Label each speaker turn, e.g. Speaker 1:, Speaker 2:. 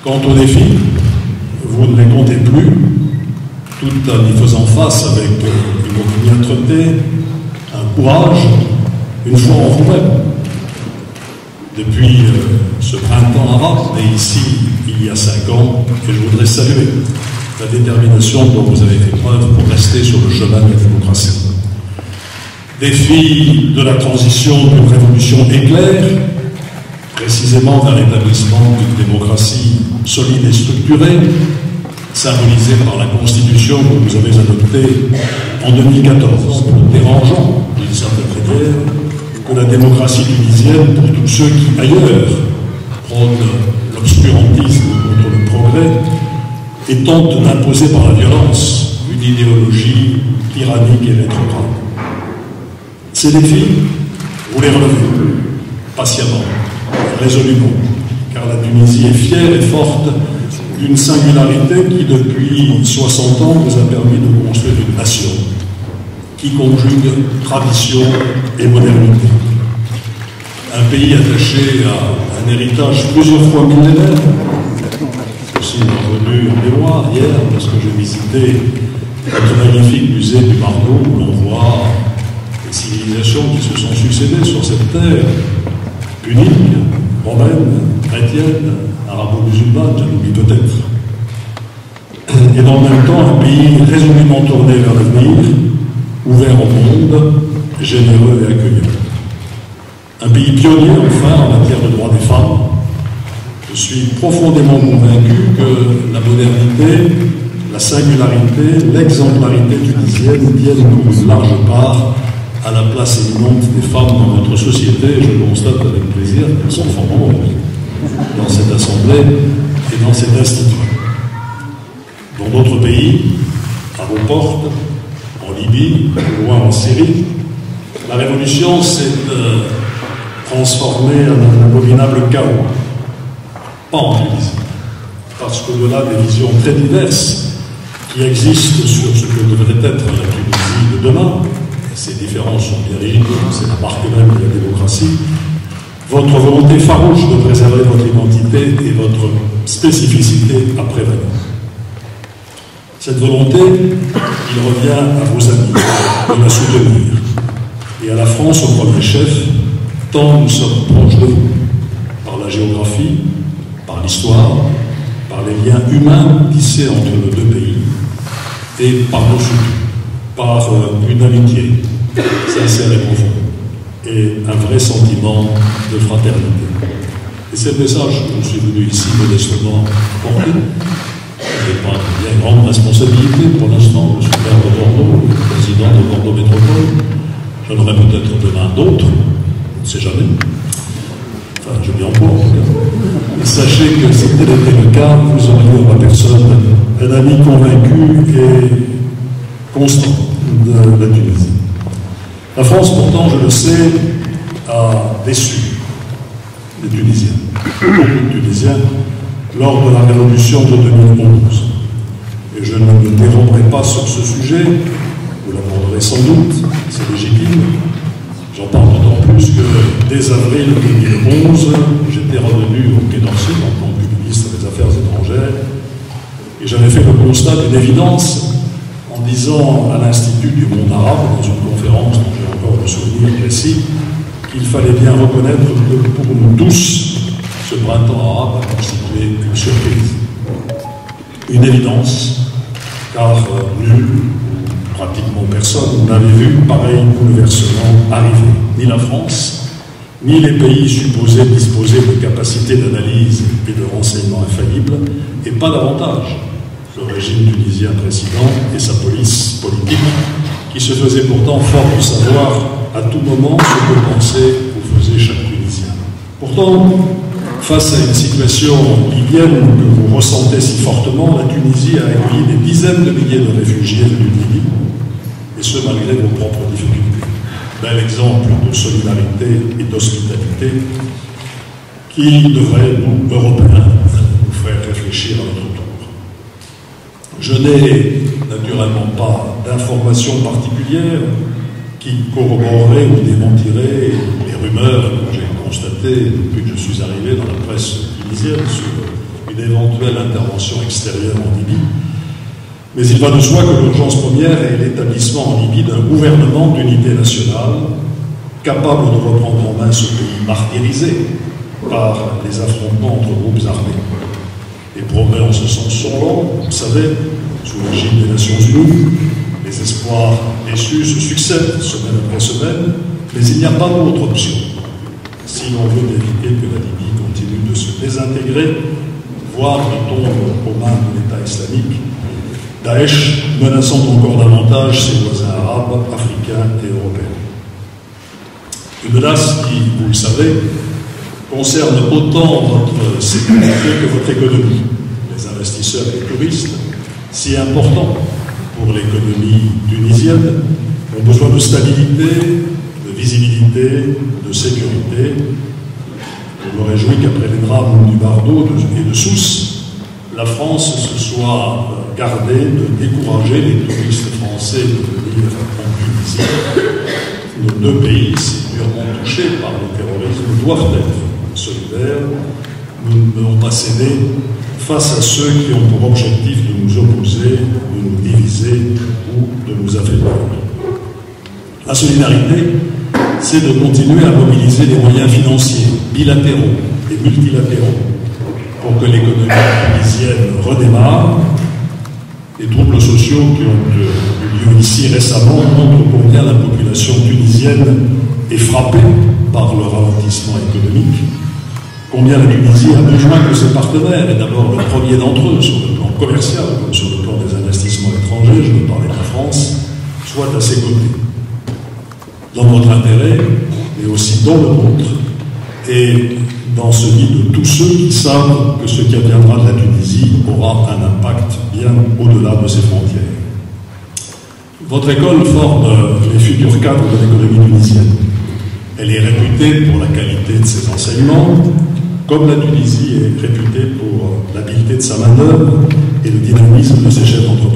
Speaker 1: Quant aux défis, vous ne les comptez plus, tout en y faisant face avec une opiniâtreté, un courage, une foi en vous-même. Depuis ce printemps arabe, né ici il y a 5 ans, et je voudrais saluer la détermination dont vous avez fait preuve pour rester sur le chemin de la démocratie. Défi de la transition d'une révolution éclair, précisément d'un rétablissement d'une démocratie solide et structurée, symbolisée par la Constitution que vous avez adoptée en 2014, dérangeant, d'une certaine manière, que la démocratie tunisienne, pour tous ceux qui, ailleurs, prônent l'obscurantisme contre le progrès et tentent d'imposer par la violence une idéologie tyrannique et rétrograde. Ces défis, vous les relevez, patiemment, résolument, car la Tunisie est fière et forte d'une singularité qui, depuis 60 ans, vous a permis de construire une nation qui conjugue tradition et modernité. Un pays attaché à un héritage plusieurs fois millénaire. Ceci m'est revenu en mémoire hier, parce que j'ai visité notre magnifique musée du Bardo, où l'on voit les civilisations qui se sont succédées sur cette terre, unique, romaine, chrétienne, arabo-musulmane, j'en oublie peut-être. Et dans le même temps, un pays résolument tourné vers l'avenir, ouvert au monde, généreux et accueillant. Un pays pionnier, enfin, en matière de droits des femmes. Je suis profondément convaincu que la modernité, la singularité, l'exemplarité tunisienne tiennent pour une large part à la place éminente des femmes dans notre société. Je constate avec plaisir qu'elles sont fort nombreuses dans cette assemblée et dans cet institut. Dans d'autres pays, à vos portes, en Libye, loin en Syrie, la révolution s'est transformée en un abominable chaos. Pas en Tunisie, parce qu'au-delà des visions très diverses qui existent sur ce que devrait être la Tunisie de demain, ces différences sont bien légitimes, c'est la marque même de la démocratie, votre volonté farouche de préserver votre identité et votre spécificité a prévalu. Cette volonté, il revient à vos amis de la soutenir, et à la France au premier chef, tant nous sommes proches de vous, par la géographie, par l'histoire, par les liens humains tissés entre nos deux pays, et par nos soutiens, par une amitié sincère et profonde, et un vrai sentiment de fraternité. Et c'est le message que je suis venu ici modestement porter. Je n'ai pas une bien grande responsabilité pour l'instant. Je suis maire de Bordeaux, président de Bordeaux Métropole. J'en aurai peut-être demain d'autres, on ne sait jamais. Enfin, je m'y emploie en tout cas. Et sachez que si tel était le cas, vous auriez en ma personne un ami convaincu et constant de la Tunisie. La France, pourtant, je le sais, a déçu les Tunisiens, beaucoup de Tunisiens, lors de la révolution de 2011. Et je ne me déroberai pas sur ce sujet, vous l'aborderez sans doute, c'est légitime. J'en parle d'autant plus que dès avril 2011, j'étais revenu au Quai d'Orsay en tant que ministre des Affaires étrangères, et j'avais fait le constat d'une évidence en disant à l'Institut du monde arabe, dans une conférence dont j'ai encore le souvenir précis, qu'il fallait bien reconnaître que pour nous tous, ce printemps arabe a constitué une surprise. Une évidence, car nul, pratiquement personne, n'avait vu pareil bouleversement arriver. Ni la France, ni les pays supposés disposer de capacités d'analyse et de renseignements infaillibles, et pas davantage le régime tunisien précédent et sa police politique, qui se faisait pourtant fort de savoir à tout moment ce que pensait ou faisait chaque Tunisien. Pourtant, face à une situation libyenne que vous ressentez si fortement, la Tunisie a accueilli des dizaines de milliers de réfugiés venus de Libye, et ce malgré vos propres difficultés. Bel exemple de solidarité et d'hospitalité qui devrait, nous, Européens, nous faire réfléchir à notre tour. Je n'ai naturellement pas d'informations particulières qui corroboreraient ou démentiraient les rumeurs que j'ai constatées depuis que je suis arrivé dans la presse tunisienne sur une éventuelle intervention extérieure en Libye. Mais il va de soi que l'urgence première est l'établissement en Libye d'un gouvernement d'unité nationale capable de reprendre en main ce pays martyrisé par les affrontements entre groupes armés. Les progrès en ce sens sont lents, vous le savez, sous l'égide des Nations Unies. Les espoirs déçus se succèdent semaine après semaine, mais il n'y a pas d'autre option si l'on veut éviter que la Libye continue de se désintégrer, voire de tomber aux mains de l'État islamique, Daesh menaçant encore davantage ses voisins arabes, africains et européens. Une menace qui, vous le savez, concerne autant votre sécurité que votre économie. Les investisseurs et les touristes, si importants pour l'économie tunisienne, ont besoin de stabilité, de visibilité, de sécurité. Je me réjouis qu'après les drames du Bardo et de Sousse, la France se soit gardée de décourager les touristes français de venir en Tunisie. Nos deux pays, si durement touchés par le terrorisme, doivent être solidaires. Nous ne devons pas céder face à ceux qui ont pour objectif de nous opposer, de nous diviser ou de nous affaiblir. La solidarité, c'est de continuer à mobiliser les moyens financiers, bilatéraux et multilatéraux, pour que l'économie tunisienne redémarre. Les troubles sociaux qui ont eu lieu ici récemment montrent combien la population tunisienne est frappée par le ralentissement économique, combien la Tunisie a besoin que ses partenaires, et d'abord le premier d'entre eux, sur le plan commercial comme sur le plan des investissements étrangers, je veux parler de la France, soient à ses côtés. Dans notre intérêt, mais aussi dans le nôtre, et dans celui de tous ceux qui savent que ce qui adviendra de la Tunisie aura un impact bien au-delà de ses frontières. Votre école forme les futurs cadres de l'économie tunisienne. Elle est réputée pour la qualité de ses enseignements, comme la Tunisie est réputée pour l'habileté de sa main-d'œuvre et le dynamisme de ses chefs d'entreprise.